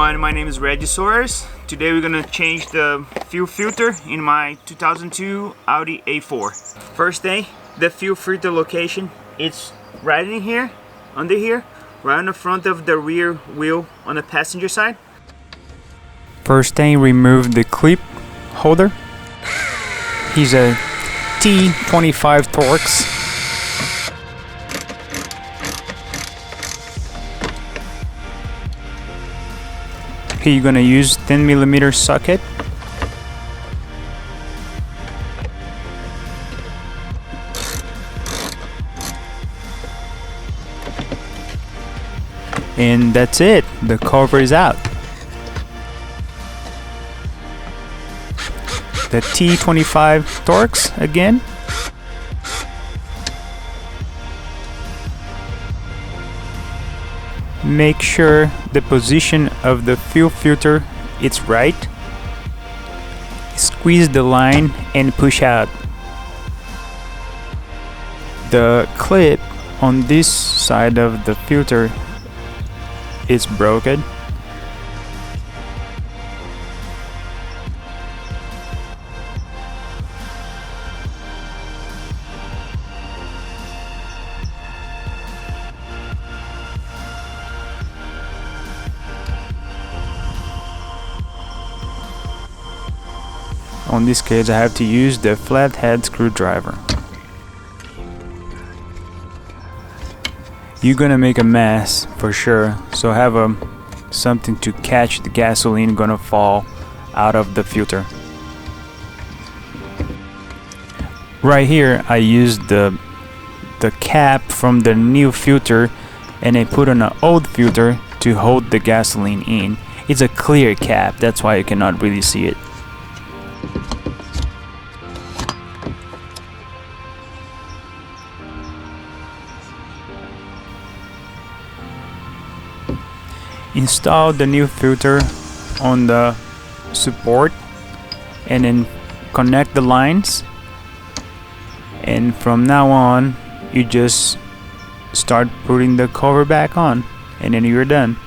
everyone, my name is Reggie Soares. Today we're gonna change the fuel filter in my 2002 Audi A4. First thing, the fuel filter location, it's right in here, under here, right on the front of the rear wheel on the passenger side. First thing, remove the clip holder. He's a T25 Torx. Okay, you're gonna use 10mm socket. And that's it, the cover is out. The T25 Torx again. Make sure the position of the fuel filter is right. Squeeze the line and push out. The clip on this side of the filter is broken. On this case, I have to use the flathead screwdriver. You're gonna make a mess for sure, so have something to catch the gasoline gonna fall out of the filter. Right here, I used the cap from the new filter and I put on an old filter to hold the gasoline in. It's a clear cap, that's why you cannot really see it. Install the new filter on the support and then connect the lines, and from now on you just start putting the cover back on and then you're done.